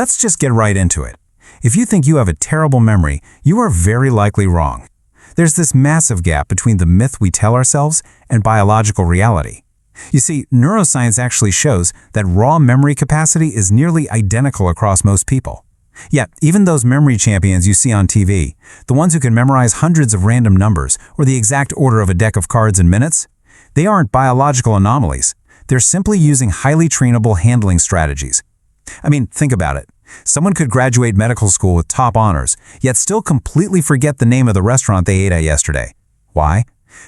Let's just get right into it. If you think you have a terrible memory, you are very likely wrong. There's this massive gap between the myth we tell ourselves and biological reality. You see, neuroscience actually shows that raw memory capacity is nearly identical across most people. Yet, even those memory champions you see on TV, the ones who can memorize hundreds of random numbers or the exact order of a deck of cards in minutes, they aren't biological anomalies. They're simply using highly trainable handling strategies. I mean, think about it. Someone could graduate medical school with top honors, yet still completely forget the name of the restaurant they ate at yesterday. Why?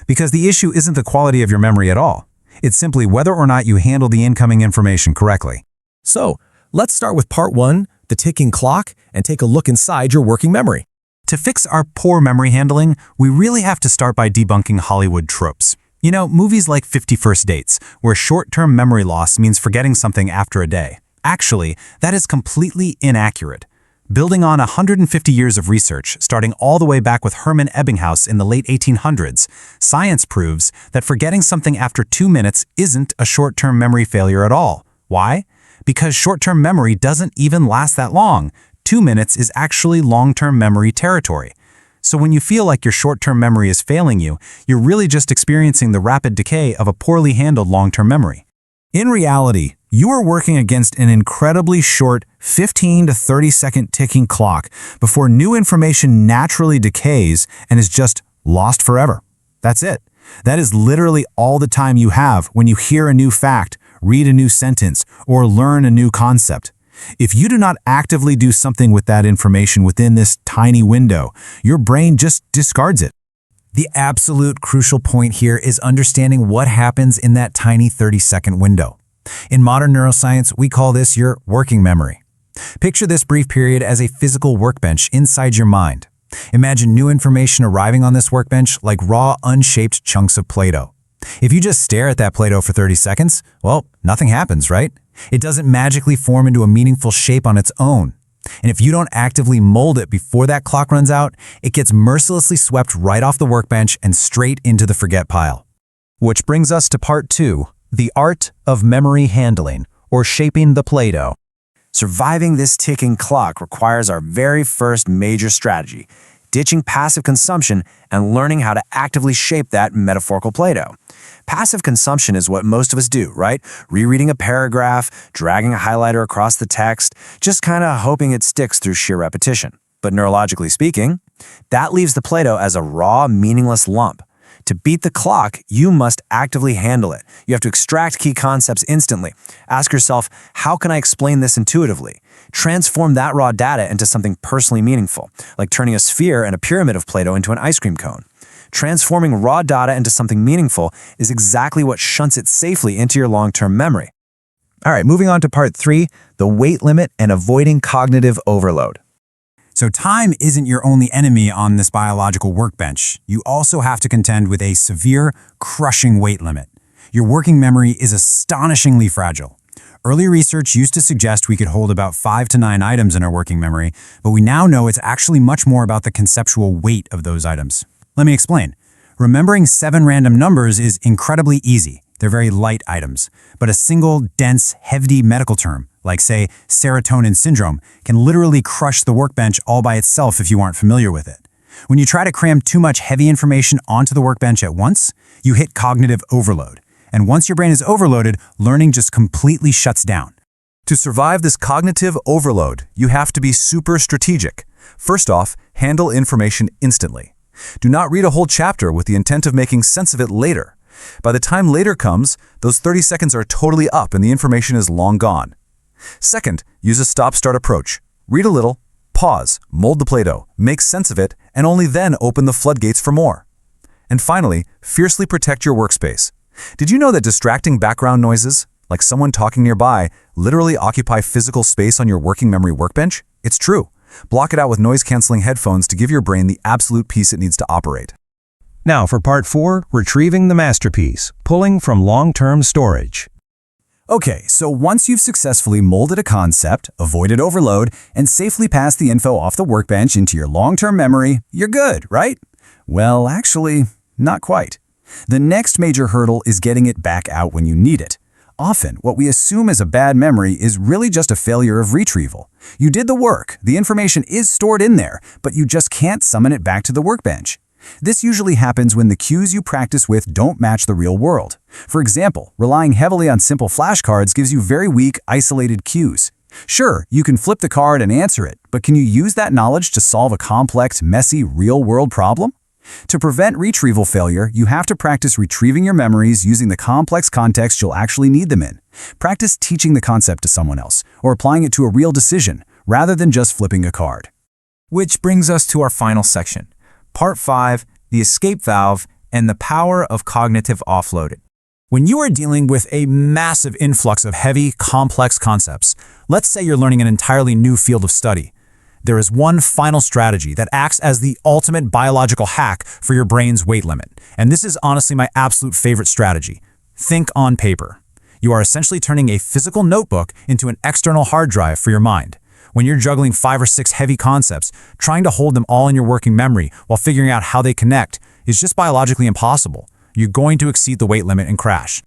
Because the issue isn't the quality of your memory at all. It's simply whether or not you handle the incoming information correctly. So, let's start with part 1, the ticking clock, and take a look inside your working memory. To fix our poor memory handling, we really have to start by debunking Hollywood tropes. You know, movies like 50 First Dates, where short-term memory loss means forgetting something after a day. Actually, that is completely inaccurate. Building on 150 years of research, starting all the way back with Hermann Ebbinghaus in the late 1800s, science proves that forgetting something after 2 minutes isn't a short-term memory failure at all. Why? Because short-term memory doesn't even last that long. 2 minutes is actually long-term memory territory. So when you feel like your short-term memory is failing you, you're really just experiencing the rapid decay of a poorly handled long-term memory. In reality, you are working against an incredibly short 15 to 30-second ticking clock before new information naturally decays and is just lost forever. That's it. That is literally all the time you have when you hear a new fact, read a new sentence, or learn a new concept. If you do not actively do something with that information within this tiny window, your brain just discards it. The absolute crucial point here is understanding what happens in that tiny 30-second window. In modern neuroscience, we call this your working memory. Picture this brief period as a physical workbench inside your mind. Imagine new information arriving on this workbench like raw, unshaped chunks of Play-Doh. If you just stare at that Play-Doh for 30 seconds, well, nothing happens, right? It doesn't magically form into a meaningful shape on its own. And if you don't actively mold it before that clock runs out, it gets mercilessly swept right off the workbench and straight into the forget pile. Which brings us to part 2, the art of memory handling, or shaping the Play-Doh. Surviving this ticking clock requires our very first major strategy, ditching passive consumption and learning how to actively shape that metaphorical Play-Doh. Passive consumption is what most of us do, right? Rereading a paragraph, dragging a highlighter across the text, just kind of hoping it sticks through sheer repetition. But neurologically speaking, that leaves the Play-Doh as a raw, meaningless lump. To beat the clock, you must actively handle it. You have to extract key concepts instantly. Ask yourself, how can I explain this intuitively? Transform that raw data into something personally meaningful, like turning a sphere and a pyramid of Play-Doh into an ice cream cone. Transforming raw data into something meaningful is exactly what shunts it safely into your long-term memory. All right, moving on to part 3, the weight limit and avoiding cognitive overload. So time isn't your only enemy on this biological workbench. You also have to contend with a severe, crushing weight limit. Your working memory is astonishingly fragile. Early research used to suggest we could hold about 5 to 9 items in our working memory, but we now know it's actually much more about the conceptual weight of those items. Let me explain. Remembering 7 random numbers is incredibly easy. They're very light items. But a single, dense, heavy medical term, like say serotonin syndrome, can literally crush the workbench all by itself if you aren't familiar with it. When you try to cram too much heavy information onto the workbench at once, you hit cognitive overload. And once your brain is overloaded, learning just completely shuts down. To survive this cognitive overload, you have to be super strategic. First off, handle information instantly. Do not read a whole chapter with the intent of making sense of it later. By the time later comes, those 30 seconds are totally up and the information is long gone. Second, use a stop-start approach. Read a little, pause, mold the Play-Doh, make sense of it, and only then open the floodgates for more. And finally, fiercely protect your workspace. Did you know that distracting background noises, like someone talking nearby, literally occupy physical space on your working memory workbench? It's true. Block it out with noise-canceling headphones to give your brain the absolute peace it needs to operate. Now for part 4, retrieving the masterpiece, pulling from long-term storage. Okay, so once you've successfully molded a concept, avoided overload, and safely passed the info off the workbench into your long-term memory, you're good, right? Well, actually, not quite. The next major hurdle is getting it back out when you need it. Often, what we assume is a bad memory is really just a failure of retrieval. You did the work, the information is stored in there, but you just can't summon it back to the workbench. This usually happens when the cues you practice with don't match the real world. For example, relying heavily on simple flashcards gives you very weak, isolated cues. Sure, you can flip the card and answer it, but can you use that knowledge to solve a complex, messy, real-world problem? To prevent retrieval failure, you have to practice retrieving your memories using the complex context you'll actually need them in. Practice teaching the concept to someone else, or applying it to a real decision, rather than just flipping a card. Which brings us to our final section. Part 5, the escape valve and the power of cognitive offloading. When you are dealing with a massive influx of heavy, complex concepts, let's say you're learning an entirely new field of study, there is one final strategy that acts as the ultimate biological hack for your brain's weight limit. And this is honestly my absolute favorite strategy. Think on paper. You are essentially turning a physical notebook into an external hard drive for your mind. When you're juggling 5 or 6 heavy concepts, trying to hold them all in your working memory while figuring out how they connect is just biologically impossible. You're going to exceed the weight limit and crash.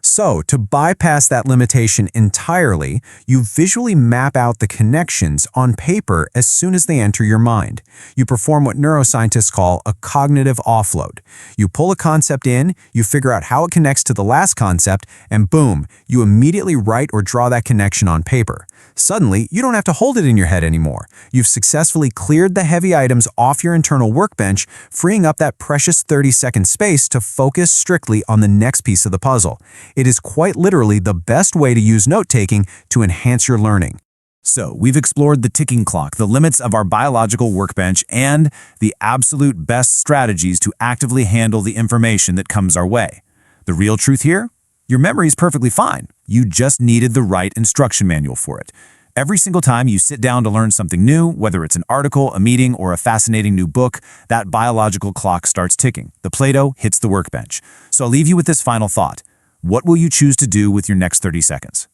So, to bypass that limitation entirely, you visually map out the connections on paper as soon as they enter your mind. You perform what neuroscientists call a cognitive offload. You pull a concept in, you figure out how it connects to the last concept, and boom, you immediately write or draw that connection on paper. Suddenly, you don't have to hold it in your head anymore. You've successfully cleared the heavy items off your internal workbench, freeing up that precious 30-second space to focus strictly on the next piece of the puzzle. It is quite literally the best way to use note-taking to enhance your learning. So, we've explored the ticking clock, the limits of our biological workbench, and the absolute best strategies to actively handle the information that comes our way. The real truth here? Your memory is perfectly fine. You just needed the right instruction manual for it. Every single time you sit down to learn something new, whether it's an article, a meeting, or a fascinating new book, that biological clock starts ticking. The Play-Doh hits the workbench. So I'll leave you with this final thought. What will you choose to do with your next 30 seconds?